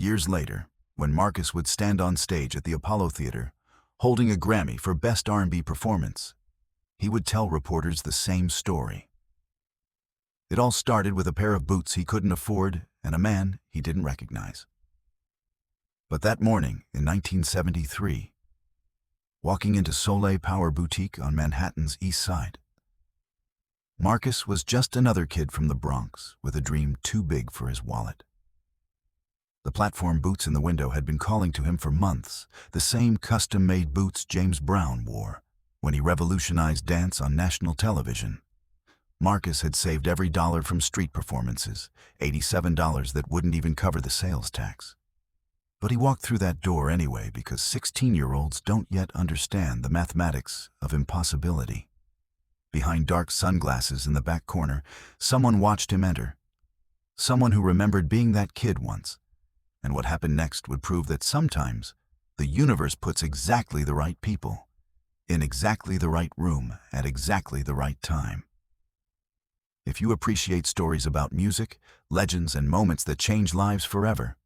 Years later, when Marcus would stand on stage at the Apollo Theater, holding a Grammy for Best R&B Performance, he would tell reporters the same story. It all started with a pair of boots he couldn't afford and a man he didn't recognize. But that morning in 1973, walking into Soleil Power Boutique on Manhattan's East Side, Marcus was just another kid from the Bronx with a dream too big for his wallet. The platform boots in the window had been calling to him for months, the same custom-made boots James Brown wore when he revolutionized dance on national television. Marcus had saved every dollar from street performances, $87 that wouldn't even cover the sales tax. But he walked through that door anyway because 16-year-olds don't yet understand the mathematics of impossibility. Behind dark sunglasses in the back corner, someone watched him enter. Someone who remembered being that kid once. And what happened next would prove that sometimes the universe puts exactly the right people in exactly the right room at exactly the right time. If you appreciate stories about music, legends, and moments that change lives forever,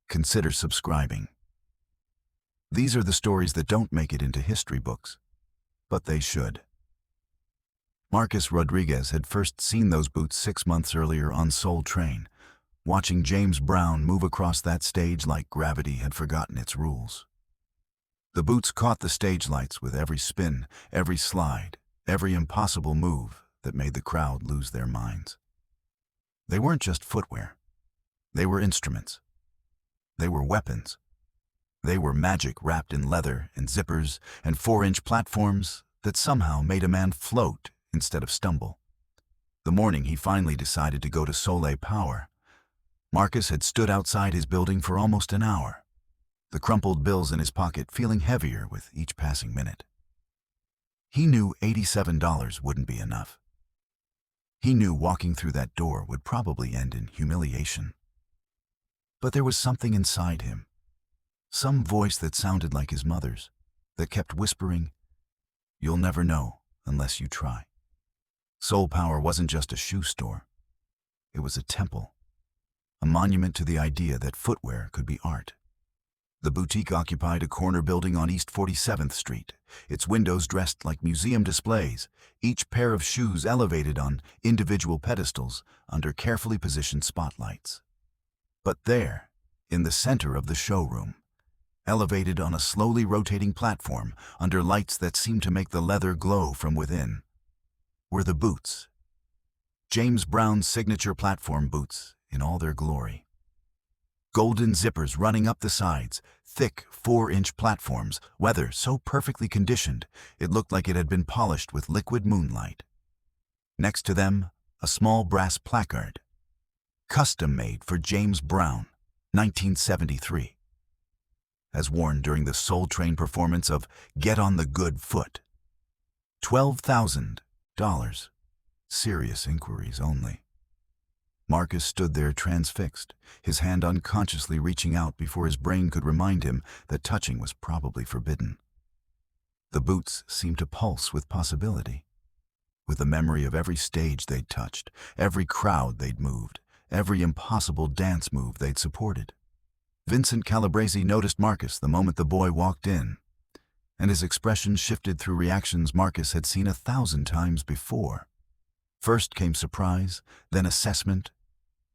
consider subscribing. These are the stories that don't make it into history books, but they should. Marcus Rodriguez had first seen those boots 6 months earlier on Soul Train, watching James Brown move across that stage like gravity had forgotten its rules. The boots caught the stage lights with every spin, every slide, every impossible move that made the crowd lose their minds. They weren't just footwear. They were instruments. They were weapons. They were magic wrapped in leather and zippers and 4-inch platforms that somehow made a man float instead of stumble. The morning he finally decided to go to Soleil Power, Marcus had stood outside his building for almost an hour, the crumpled bills in his pocket feeling heavier with each passing minute. He knew $87 wouldn't be enough. He knew walking through that door would probably end in humiliation. But there was something inside him, some voice that sounded like his mother's, that kept whispering, "You'll never know unless you try." Soul Power wasn't just a shoe store. It was a temple, a monument to the idea that footwear could be art. The boutique occupied a corner building on East 47th Street, its windows dressed like museum displays, each pair of shoes elevated on individual pedestals under carefully positioned spotlights. But there, in the center of the showroom, elevated on a slowly rotating platform under lights that seemed to make the leather glow from within, were the boots. James Brown's signature platform boots in all their glory. Golden zippers running up the sides, thick 4-inch platforms, weather so perfectly conditioned it looked like it had been polished with liquid moonlight. Next to them, a small brass placard, custom-made for James Brown, 1973, as worn during the Soul Train performance of Get on the Good Foot. $12,000. Serious inquiries only. Marcus stood there transfixed, his hand unconsciously reaching out before his brain could remind him that touching was probably forbidden. The boots seemed to pulse with possibility, with the memory of every stage they'd touched, every crowd they'd moved, every impossible dance move they'd supported. Vincent Calabrese noticed Marcus the moment the boy walked in, and his expression shifted through reactions Marcus had seen 1,000 times before. First came surprise, then assessment,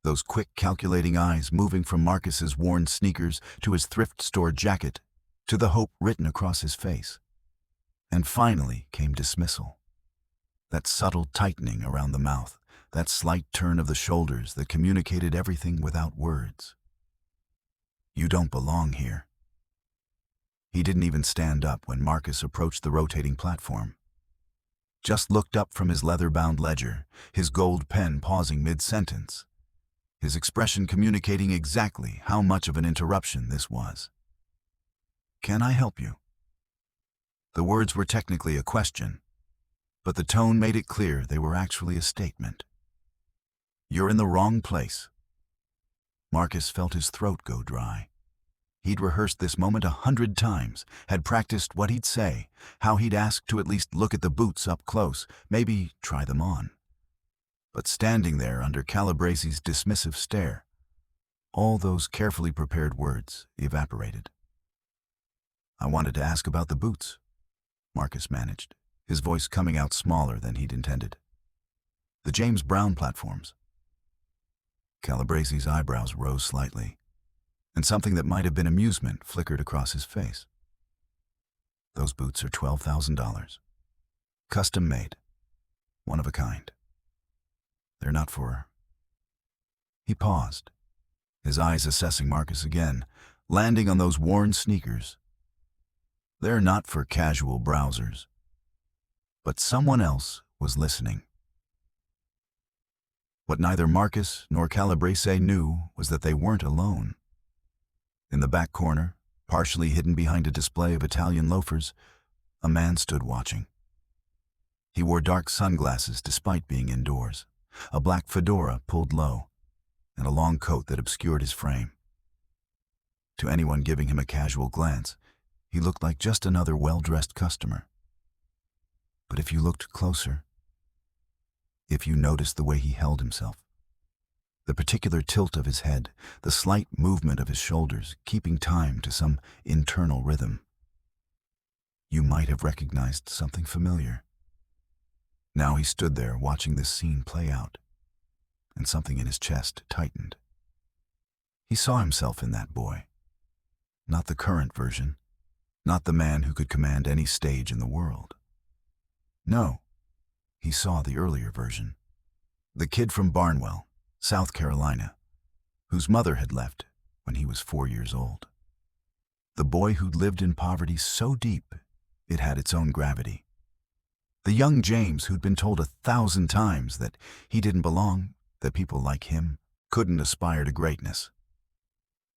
those quick calculating eyes moving from Marcus's worn sneakers to his thrift store jacket to the hope written across his face. And finally came dismissal. That subtle tightening around the mouth, that slight turn of the shoulders that communicated everything without words. You don't belong here. He didn't even stand up when Marcus approached the rotating platform. Just looked up from his leather-bound ledger, his gold pen pausing mid-sentence, his expression communicating exactly how much of an interruption this was. "Can I help you?" The words were technically a question, but the tone made it clear they were actually a statement. "You're in the wrong place." Marcus felt his throat go dry. He'd rehearsed this moment 100 times, had practiced what he'd say, how he'd ask to at least look at the boots up close, maybe try them on. But standing there under Calabrese's dismissive stare, All those carefully prepared words evaporated. "I wanted to ask about the boots," Marcus managed, his voice coming out smaller than he'd intended. "The James Brown platforms." Calabresi's eyebrows rose slightly, and something that might have been amusement flickered across his face. "Those boots are $12,000. Custom made. One of a kind. They're not for—" He paused, his eyes assessing Marcus again, landing on those worn sneakers. "They're not for casual browsers." But someone else was listening. What neither Marcus nor Calabrese knew was that they weren't alone. In the back corner, partially hidden behind a display of Italian loafers, a man stood watching. He wore dark sunglasses despite being indoors, a black fedora pulled low, and a long coat that obscured his frame. To anyone giving him a casual glance, he looked like just another well-dressed customer. But if you looked closer, if you noticed the way he held himself, the particular tilt of his head, the slight movement of his shoulders, keeping time to some internal rhythm, you might have recognized something familiar. Now he stood there watching this scene play out, and something in his chest tightened. He saw himself in that boy. Not the current version, not the man who could command any stage in the world. No, he saw the earlier version. The kid from Barnwell, South Carolina, whose mother had left when he was 4 years old. The boy who'd lived in poverty so deep it had its own gravity. The young James who'd been told 1,000 times that he didn't belong, that people like him couldn't aspire to greatness.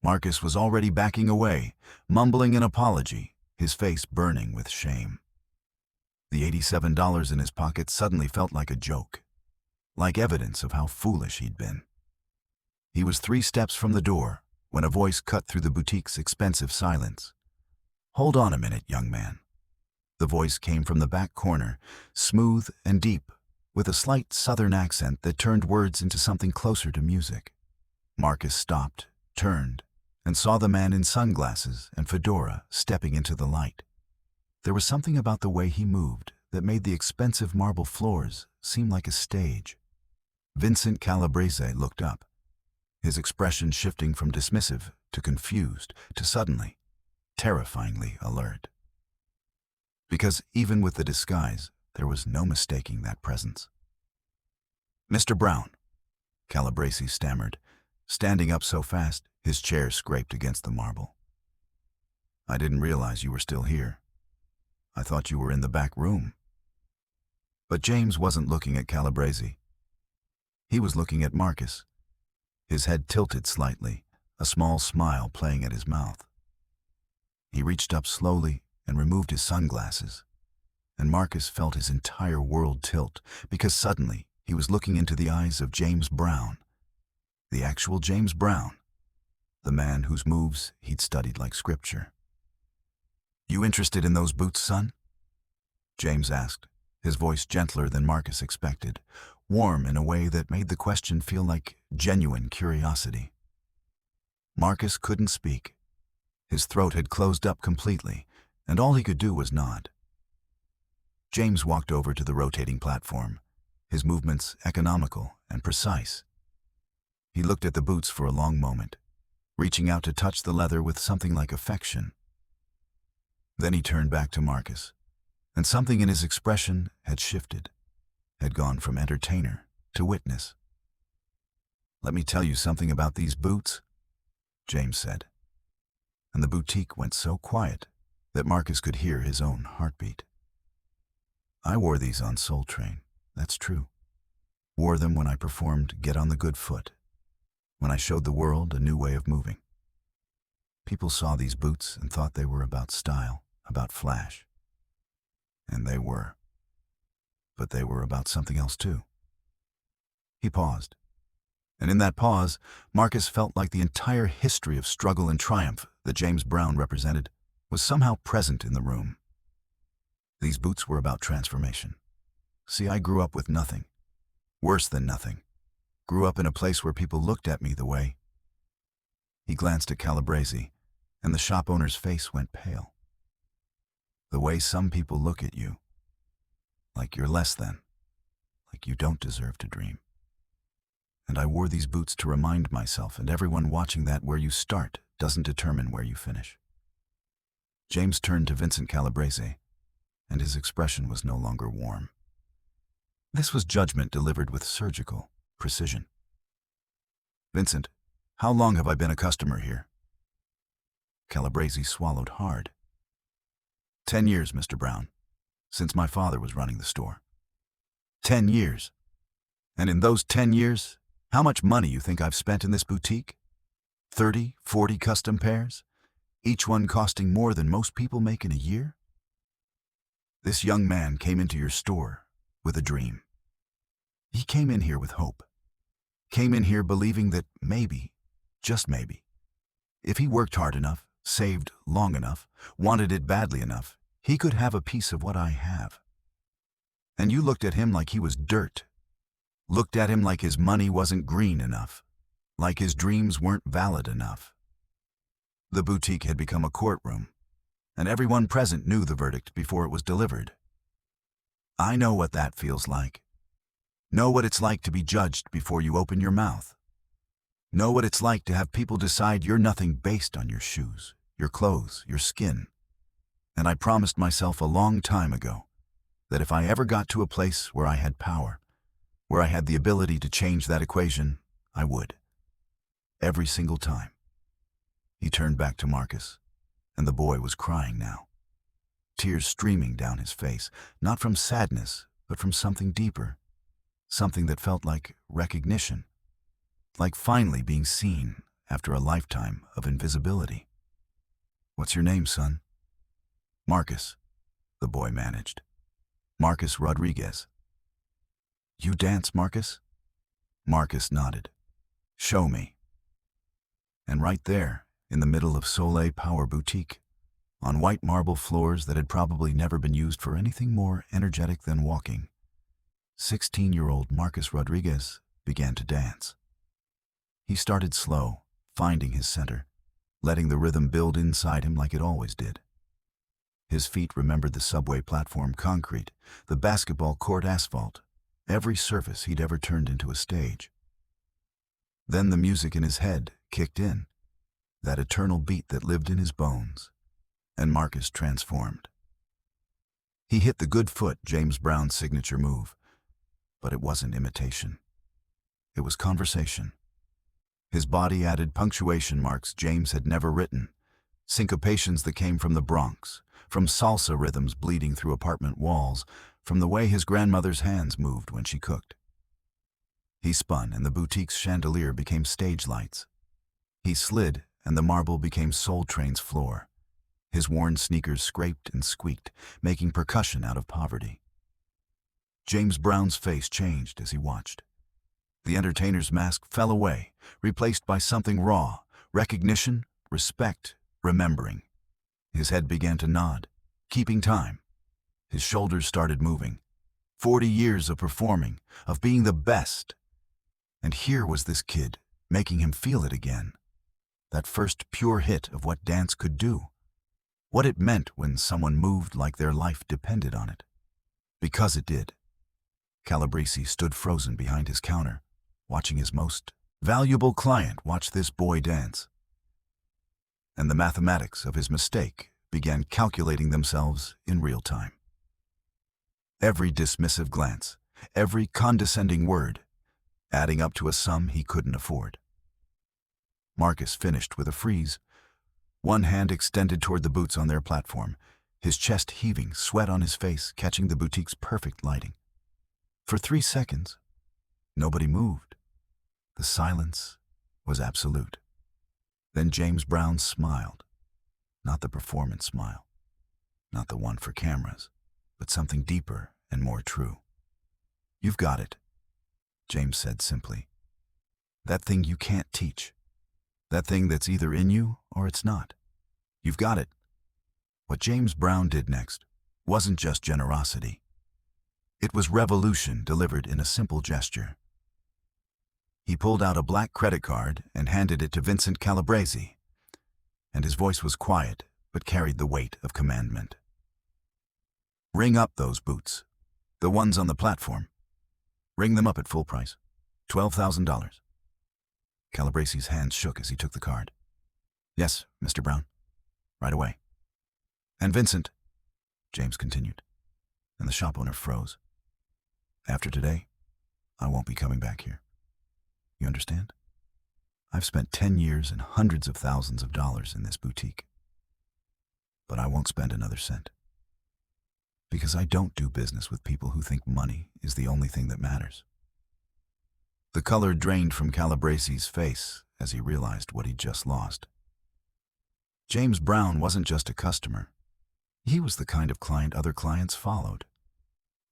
Marcus was already backing away, mumbling an apology, his face burning with shame. The $87 in his pocket suddenly felt like a joke, like evidence of how foolish he'd been. He was 3 steps from the door when a voice cut through the boutique's expensive silence. "Hold on a minute, young man." The voice came from the back corner, smooth and deep, with a slight southern accent that turned words into something closer to music. Marcus stopped, turned, and saw the man in sunglasses and fedora stepping into the light. There was something about the way he moved that made the expensive marble floors seem like a stage. Vincent Calabrese looked up, his expression shifting from dismissive to confused to suddenly, terrifyingly alert. Because even with the disguise, there was no mistaking that presence. "Mr. Brown," Calabrese stammered, standing up so fast his chair scraped against the marble. "I didn't realize you were still here. I thought you were in the back room." But James wasn't looking at Calabrese. He was looking at Marcus, his head tilted slightly, a small smile playing at his mouth. He reached up slowly and removed his sunglasses, and Marcus felt his entire world tilt because suddenly he was looking into the eyes of James Brown, the actual James Brown, the man whose moves he'd studied like scripture. "You interested in those boots, son?" James asked, his voice gentler than Marcus expected, warm in a way that made the question feel like genuine curiosity. Marcus couldn't speak. His throat had closed up completely, and all he could do was nod. James walked over to the rotating platform, his movements economical and precise. He looked at the boots for a long moment, reaching out to touch the leather with something like affection. Then he turned back to Marcus, and something in his expression had shifted, had gone from entertainer to witness. "Let me tell you something about these boots," James said. And the boutique went so quiet that Marcus could hear his own heartbeat. "I wore these on Soul Train, that's true. Wore them when I performed Get on the Good Foot, when I showed the world a new way of moving. People saw these boots and thought they were about style, about flash. And they were. But they were about something else too." He paused. And in that pause, Marcus felt like the entire history of struggle and triumph that James Brown represented was somehow present in the room. These boots were about transformation. See, I grew up with nothing. Worse than nothing. Grew up in a place where people looked at me the way He glanced at Calabrese, and the shop owner's face went pale. The way some people look at you, like you're less than, like you don't deserve to dream. And I wore these boots to remind myself and everyone watching that where you start doesn't determine where you finish. James turned to Vincent Calabrese, and his expression was no longer warm. This was judgment delivered with surgical precision. Vincent, how long have I been a customer here? Calabrese swallowed hard. 10 years, Mr. Brown, since my father was running the store. 10 years. And in those 10 years, how much money you think I've spent in this boutique? 30, 40 custom pairs, each one costing more than most people make in a year? This young man came into your store with a dream. He came in here with hope. Came in here believing that maybe, just maybe, if he worked hard enough, saved long enough, wanted it badly enough, he could have a piece of what I have. And you looked at him like he was dirt. Looked at him like his money wasn't green enough, like his dreams weren't valid enough. The boutique had become a courtroom, and everyone present knew the verdict before it was delivered. I know what that feels like. Know what it's like to be judged before you open your mouth. Know what it's like to have people decide you're nothing based on your shoes, your clothes, your skin. And I promised myself a long time ago that if I ever got to a place where I had power, where I had the ability to change that equation, I would. Every single time. He turned back to Marcus, and the boy was crying now. Tears streaming down his face, not from sadness, but from something deeper. Something that felt like recognition. Like finally being seen after a lifetime of invisibility. What's your name, son? Marcus, the boy managed. Marcus Rodriguez. You dance, Marcus? Marcus nodded. Show me. And right there, in the middle of Soleil Power Boutique, on white marble floors that had probably never been used for anything more energetic than walking, 16-year-old Marcus Rodriguez began to dance. He started slow, finding his center, letting the rhythm build inside him like it always did. His feet remembered the subway platform concrete, the basketball court asphalt, every surface he'd ever turned into a stage. Then the music in his head kicked in, that eternal beat that lived in his bones, and Marcus transformed. He hit the good foot, James Brown's signature move, but it wasn't imitation. It was conversation. His body added punctuation marks James had never written, syncopations that came from the Bronx, from salsa rhythms bleeding through apartment walls, from the way his grandmother's hands moved when she cooked. He spun and the boutique's chandelier became stage lights. He slid and the marble became Soul Train's floor. His worn sneakers scraped and squeaked, making percussion out of poverty. James Brown's face changed as he watched. The entertainer's mask fell away, replaced by something raw, recognition, respect, remembering. His head began to nod, keeping time. His shoulders started moving. 40 years of performing, of being the best. And here was this kid, making him feel it again. That first pure hit of what dance could do. What it meant when someone moved like their life depended on it. Because it did. Calabrese stood frozen behind his counter, watching his most valuable client watch this boy dance. And the mathematics of his mistake began calculating themselves in real time. Every dismissive glance, every condescending word, adding up to a sum he couldn't afford. Marcus finished with a freeze, one hand extended toward the boots on their platform, his chest heaving, sweat on his face, catching the boutique's perfect lighting. For 3 seconds, nobody moved. The silence was absolute. Then James Brown smiled. Not the performance smile. Not the one for cameras, but something deeper and more true. You've got it, James said simply. That thing you can't teach. That thing that's either in you or it's not. You've got it. What James Brown did next wasn't just generosity. It was revolution delivered in a simple gesture. He pulled out a black credit card and handed it to Vincent Calabrese, and his voice was quiet but carried the weight of commandment. "Ring up those boots, the ones on the platform. Ring them up at full price, $12,000. Calabrese's hands shook as he took the card. "Yes, Mr. Brown. Right away." "And Vincent," James continued, and the shop owner froze. "After today, I won't be coming back here. You understand? I've spent 10 years and hundreds of thousands of dollars in this boutique. But I won't spend another cent. Because I don't do business with people who think money is the only thing that matters." The color drained from Calabrese's face as he realized what he'd just lost. James Brown wasn't just a customer. He was the kind of client other clients followed.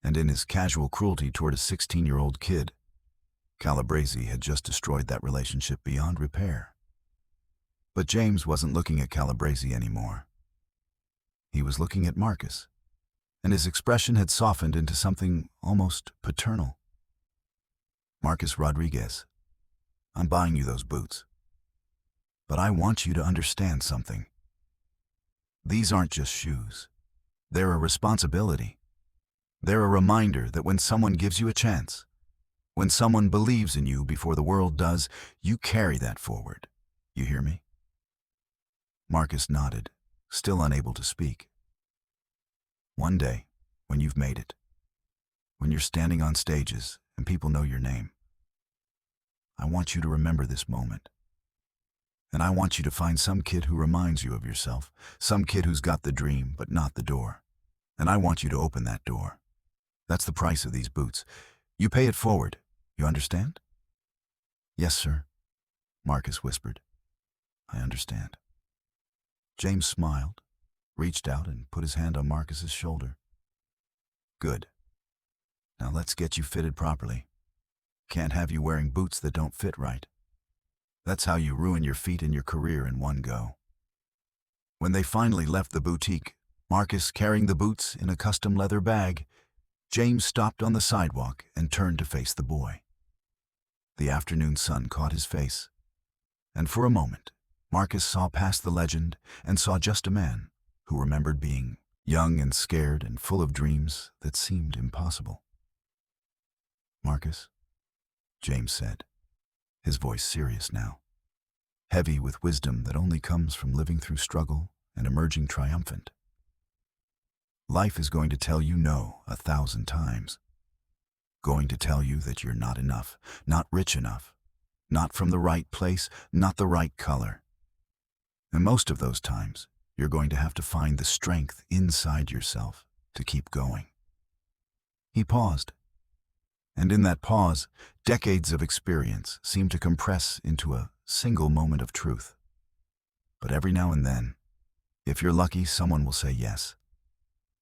And in his casual cruelty toward a 16-year-old kid, Calabrese had just destroyed that relationship beyond repair. But James wasn't looking at Calabrese anymore. He was looking at Marcus, and his expression had softened into something almost paternal. "Marcus Rodriguez, I'm buying you those boots. But I want you to understand something. These aren't just shoes. They're a responsibility. They're a reminder that when someone gives you a chance, when someone believes in you before the world does, you carry that forward. You hear me?" Marcus nodded, still unable to speak. "One day, when you've made it, when you're standing on stages and people know your name, I want you to remember this moment. And I want you to find some kid who reminds you of yourself, some kid who's got the dream but not the door. And I want you to open that door. That's the price of these boots. You pay it forward. You understand?" "Yes, sir," Marcus whispered. "I understand." James smiled, reached out and put his hand on Marcus's shoulder. "Good. Now let's get you fitted properly. Can't have you wearing boots that don't fit right. That's how you ruin your feet and your career in one go." When they finally left the boutique, Marcus carrying the boots in a custom leather bag, James stopped on the sidewalk and turned to face the boy. The afternoon sun caught his face, and for a moment, Marcus saw past the legend and saw just a man who remembered being young and scared and full of dreams that seemed impossible. "Marcus," James said, his voice serious now, heavy with wisdom that only comes from living through struggle and emerging triumphant. "Life is going to tell you no 1,000 times. Going to tell you that you're not enough, not rich enough, not from the right place, not the right color. And most of those times, you're going to have to find the strength inside yourself to keep going." He paused. And in that pause, decades of experience seemed to compress into a single moment of truth. But every now and then, if you're lucky, someone will say yes.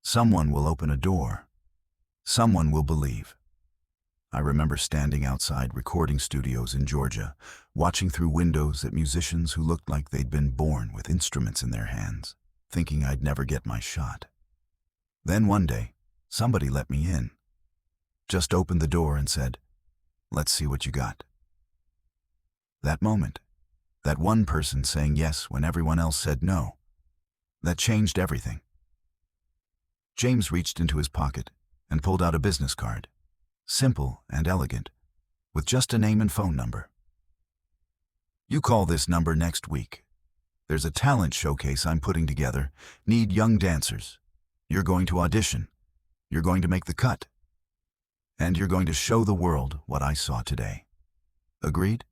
Someone will open a door. Someone will believe. I remember standing outside recording studios in Georgia, watching through windows at musicians who looked like they'd been born with instruments in their hands, thinking I'd never get my shot. Then one day, somebody let me in. Just opened the door and said, "Let's see what you got." That moment, that one person saying yes when everyone else said no, that changed everything. James reached into his pocket and pulled out a business card, simple and elegant, with just a name and phone number. "You call this number next week. There's a talent showcase I'm putting together. Need young dancers. You're going to audition. You're going to make the cut. And you're going to show the world what I saw today. Agreed?"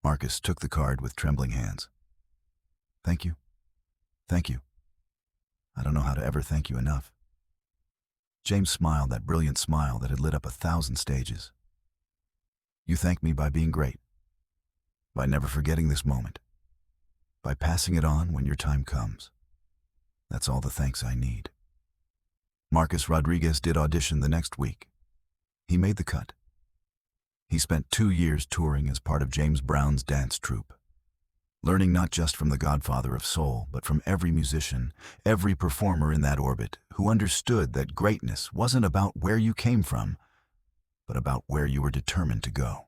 Marcus took the card with trembling hands. "Thank you. Thank you. I don't know how to ever thank you enough." James smiled, that brilliant smile that had lit up 1,000 stages. "You thank me by being great, by never forgetting this moment, by passing it on when your time comes. That's all the thanks I need." Marcus Rodriguez did audition the next week. He made the cut. He spent 2 years touring as part of James Brown's dance troupe, learning not just from the godfather of soul, but from every musician, every performer in that orbit who understood that greatness wasn't about where you came from, but about where you were determined to go.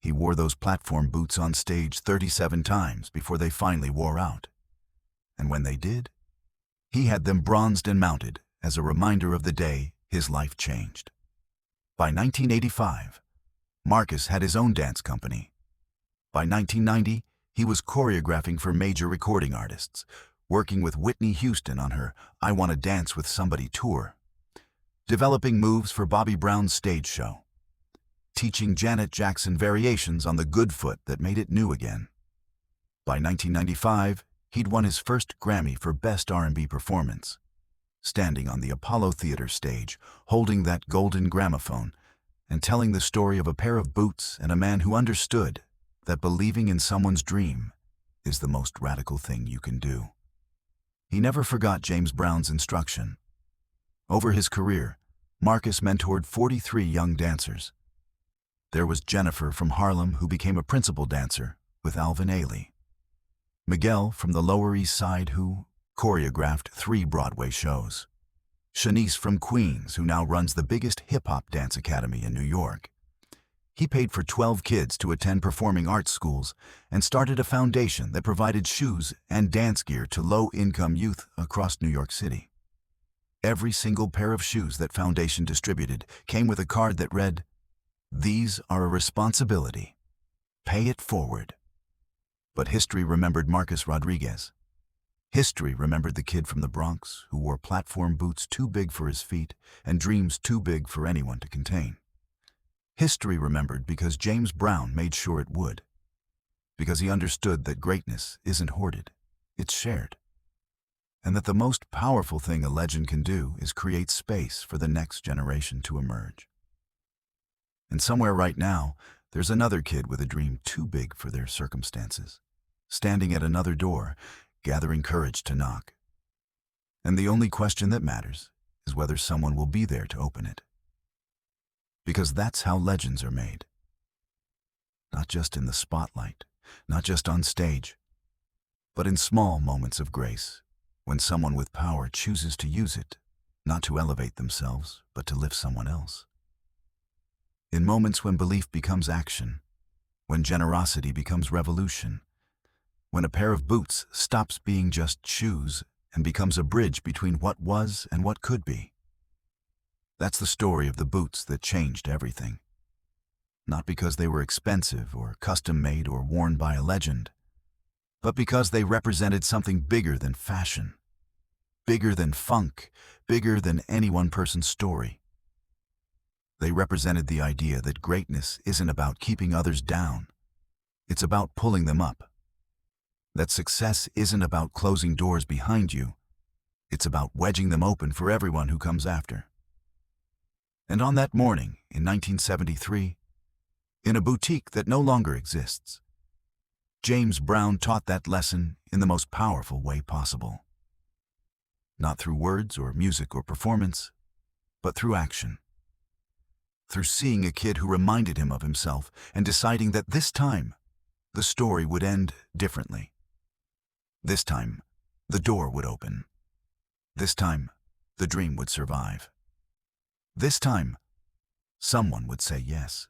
He wore those platform boots on stage 37 times before they finally wore out. And when they did, he had them bronzed and mounted as a reminder of the day his life changed. By 1985, Marcus had his own dance company. By 1990, he was choreographing for major recording artists, working with Whitney Houston on her I Wanna Dance with Somebody tour, developing moves for Bobby Brown's stage show, teaching Janet Jackson variations on the good foot that made it new again. By 1995, he'd won his first Grammy for Best R&B Performance, standing on the Apollo Theater stage, holding that golden gramophone, and telling the story of a pair of boots and a man who understood that believing in someone's dream is the most radical thing you can do. He never forgot James Brown's instruction. Over his career, Marcus mentored 43 young dancers. There was Jennifer from Harlem, who became a principal dancer with Alvin Ailey. Miguel from the Lower East Side, who choreographed 3 Broadway shows. Shanice from Queens, who now runs the biggest hip-hop dance academy in New York. He paid for 12 kids to attend performing arts schools and started a foundation that provided shoes and dance gear to low-income youth across New York City. Every single pair of shoes that foundation distributed came with a card that read, "These are a responsibility. Pay it forward." But history remembered Marcus Rodriguez. History remembered the kid from the Bronx who wore platform boots too big for his feet and dreams too big for anyone to contain. History remembered because James Brown made sure it would. Because he understood that greatness isn't hoarded, it's shared. And that the most powerful thing a legend can do is create space for the next generation to emerge. And somewhere right now, there's another kid with a dream too big for their circumstances, standing at another door, gathering courage to knock. And the only question that matters is whether someone will be there to open it. Because that's how legends are made. Not just in the spotlight, not just on stage, but in small moments of grace, when someone with power chooses to use it, not to elevate themselves, but to lift someone else. In moments when belief becomes action, when generosity becomes revolution, when a pair of boots stops being just shoes and becomes a bridge between what was and what could be. That's the story of the boots that changed everything. Not because they were expensive or custom-made or worn by a legend, but because they represented something bigger than fashion, bigger than funk, bigger than any one person's story. They represented the idea that greatness isn't about keeping others down, it's about pulling them up. That success isn't about closing doors behind you, it's about wedging them open for everyone who comes after. And on that morning, in 1973, in a boutique that no longer exists, James Brown taught that lesson in the most powerful way possible. Not through words or music or performance, but through action. Through seeing a kid who reminded him of himself and deciding that this time, the story would end differently. This time, the door would open. This time, the dream would survive. This time, someone would say yes.